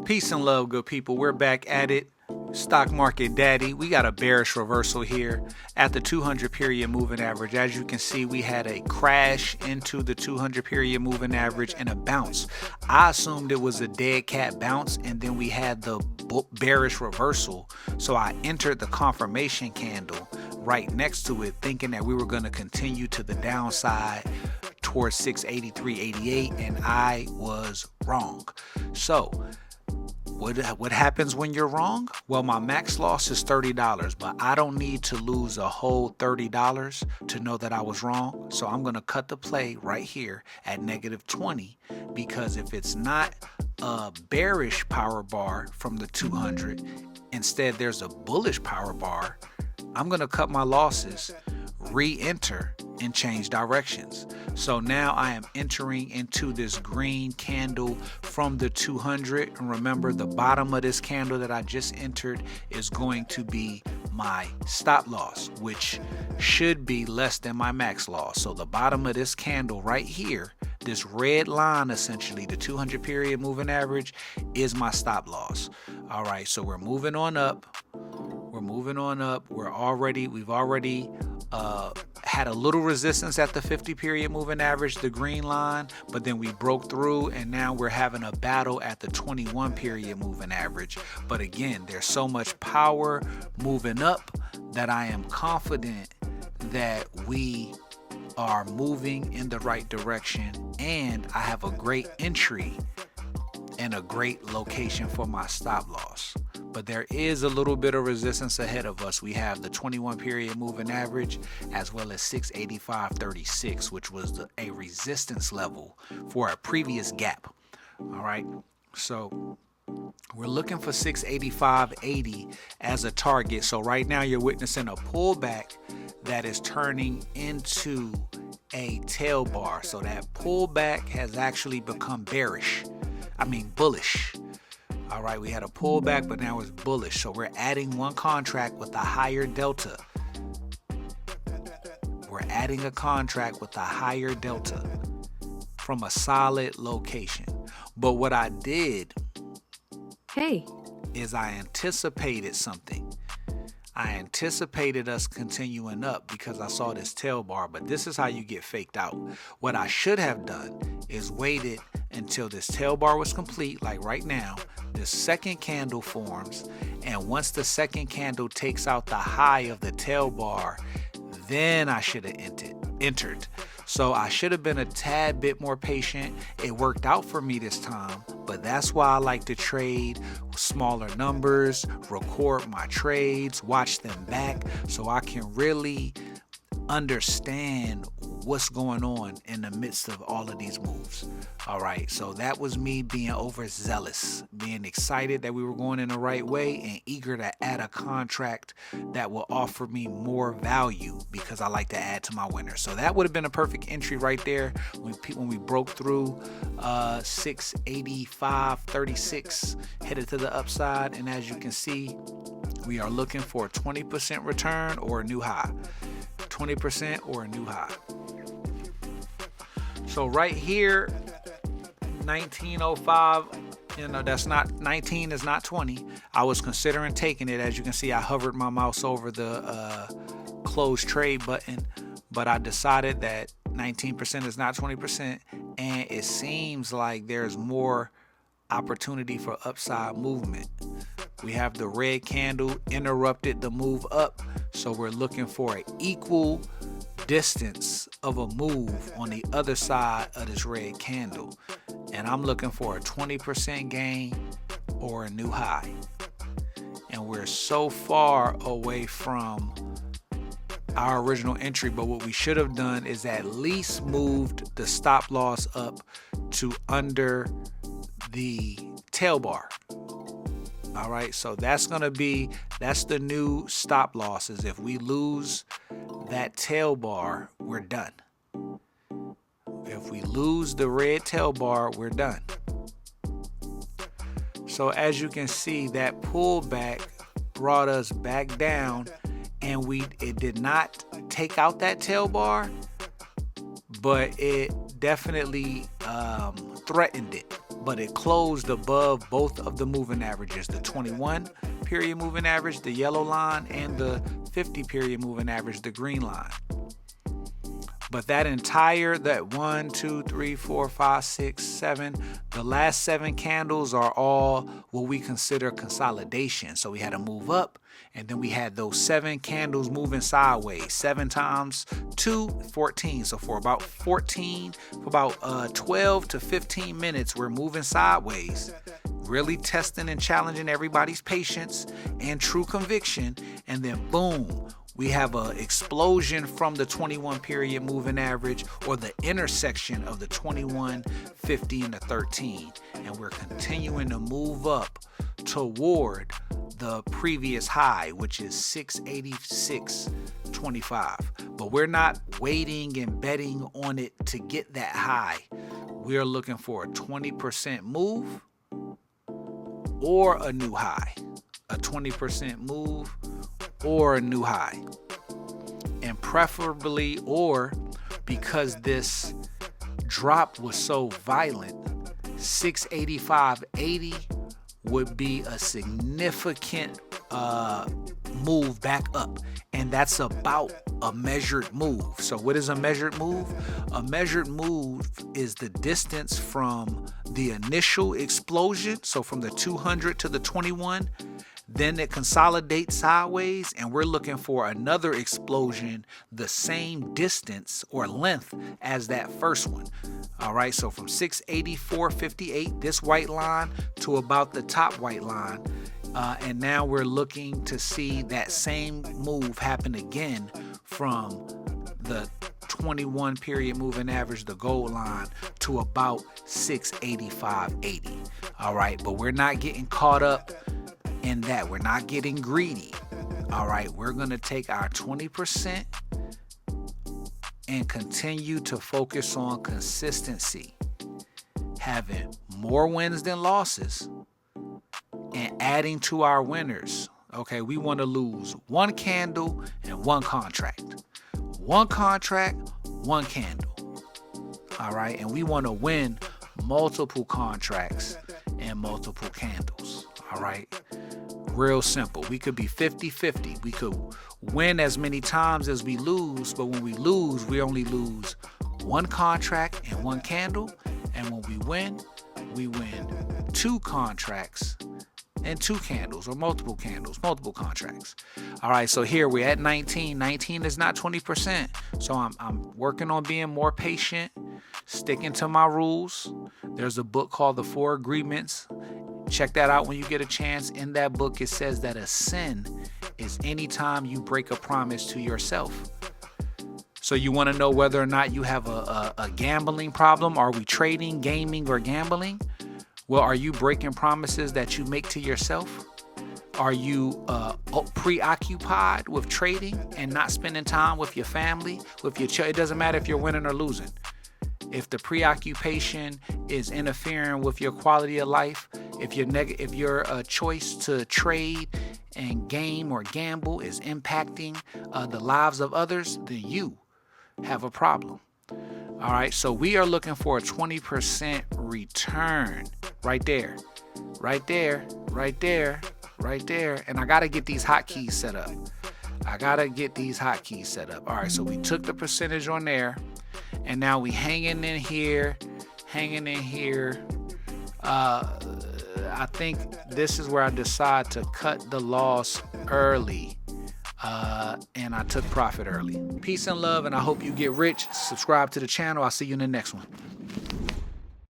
Peace and love, good people. We're back at it. Stock market daddy. We got a bearish reversal here at the 200 period moving average. As you can see, we had a crash into the 200 period moving average and a bounce. I assumed it was a dead cat bounce, and then we had the bearish reversal. So I entered the confirmation candle right next to it, thinking that we were going to continue to the downside towards 683.88, and I was wrong. So what happens when you're wrong? Well, my max loss is $30, but I don't need to lose a whole $30 to know that I was wrong. So I'm going to cut the play right here at -20, because if it's not a bearish power bar from the 200, instead there's a bullish power bar, I'm going to cut my losses, re-enter, and change directions. So now I am entering into this green candle from the 200, and remember, the bottom of this candle that I just entered is going to be my stop loss, which should be less than my max loss. So the bottom of this candle right here, this red line, essentially the 200 period moving average, is my stop loss. All right, so we're moving on up. We've already had a little resistance at the 50 period moving average, the green line, but then we broke through, and now we're having a battle at the 21 period moving average. But again, there's so much power moving up that I am confident that we are moving in the right direction, and I have a great entry and a great location for my stop loss. But there is a little bit of resistance ahead of us. We have the 21 period moving average as well as 685.36, which was a resistance level for a previous gap. All right, so we're looking for 685.80 as a target. So right now you're witnessing a pullback that is turning into a tail bar. So that pullback has actually become bullish. All right, we had a pullback, but now it's bullish. So we're adding one contract with a higher delta. We're adding a contract with a higher delta from a solid location. But what I did is I anticipated something. I anticipated us continuing up because I saw this tail bar, but this is how you get faked out. What I should have done is waited until this tail bar was complete, like right now. The second candle forms, and once the second candle takes out the high of the tail bar, then I should have entered. So I should have been a tad bit more patient. It worked out for me this time, but that's why I like to trade smaller numbers, record my trades, watch them back, so I can really understand what's going on in the midst of all of these moves. All right, so that was me being overzealous, being excited that we were going in the right way and eager to add a contract that will offer me more value because I like to add to my winners. So that would have been a perfect entry right there when we broke through 685.36, headed to the upside. And as you can see, we are looking for a 20% return or a new high. 20% or a new high. So right here, 1905, that's not 19, is not 20. I was considering taking it. As you can see, I hovered my mouse over the close trade button, but I decided that 19% is not 20%, and it seems like there's more opportunity for upside movement. We have the red candle interrupted the move up, so we're looking for an equal distance of a move on the other side of this red candle, and I'm looking for a 20% gain or a new high. And we're so far away from our original entry, but what we should have done is at least moved the stop loss up to under the tail bar. All right, so that's the new stop losses. If we lose that tail bar, we're done. If we lose the red tail bar, we're done. So as you can see, that pullback brought us back down, and it did not take out that tail bar, but it definitely threatened it. but it closed above both of the moving averages, the 21 period moving average, the yellow line, and the 50 period moving average, the green line. But that 1, 2, 3, 4, 5, 6, 7, the last 7 candles are all what we consider consolidation. So we had to move up, and then we had those 7 candles moving sideways. 7 times 2, 14. So for about 12 to 15 minutes, we're moving sideways, really testing and challenging everybody's patience and true conviction. And then boom, we have an explosion from the 21 period moving average, or the intersection of the 21, 50, and the 13. And we're continuing to move up toward the previous high, which is 686.25. But we're not waiting and betting on it to get that high. We're looking for a 20% move or a new high. A 20% move or a new high. And preferably, or because this drop was so violent, 685.80 would be a significant move back up. And that's about a measured move. So what is a measured move? A measured move is the distance from the initial explosion, so from the 200 to the 21, then it consolidates sideways, and we're looking for another explosion the same distance or length as that first one. All right, so from 684.58, this white line, to about the top white line. And now we're looking to see that same move happen again from the 21 period moving average, the gold line, to about 685.80. All right, but we're not getting caught up in that. We're not getting greedy. All right, we're going to take our 20% and continue to focus on consistency, having more wins than losses, and adding to our winners. Okay, we want to lose 1 candle and 1 contract. 1 contract, 1 candle. All right, and we want to win multiple contracts and multiple candles. All right, real simple. We could be 50-50. We could win as many times as we lose, but when we lose, we only lose 1 contract and 1 candle. And when we win 2 contracts and 2 candles, or multiple candles, multiple contracts. All right, so here we're at 19. 19 is not 20%. So I'm working on being more patient, sticking to my rules. There's a book called The 4 Agreements. Check that out when you get a chance. In that book, it says that a sin is anytime you break a promise to yourself. So you want to know whether or not you have a gambling problem. Are we trading, gaming, or gambling? Well, are you breaking promises that you make to yourself? Are you preoccupied with trading and not spending time with your family, with your child? It doesn't matter if you're winning or losing. If the preoccupation is interfering with your quality of life, if your choice to trade and game or gamble is impacting the lives of others, then you have a problem. All right, so we are looking for a 20% return right there, right there, right there, right there. And I got to get these hotkeys set up. All right, so we took the percentage on there, and now we hanging in here. I think this is where I decide to cut the loss early. And I took profit early. Peace and love, and I hope you get rich. Subscribe to the channel. I'll see you in the next one.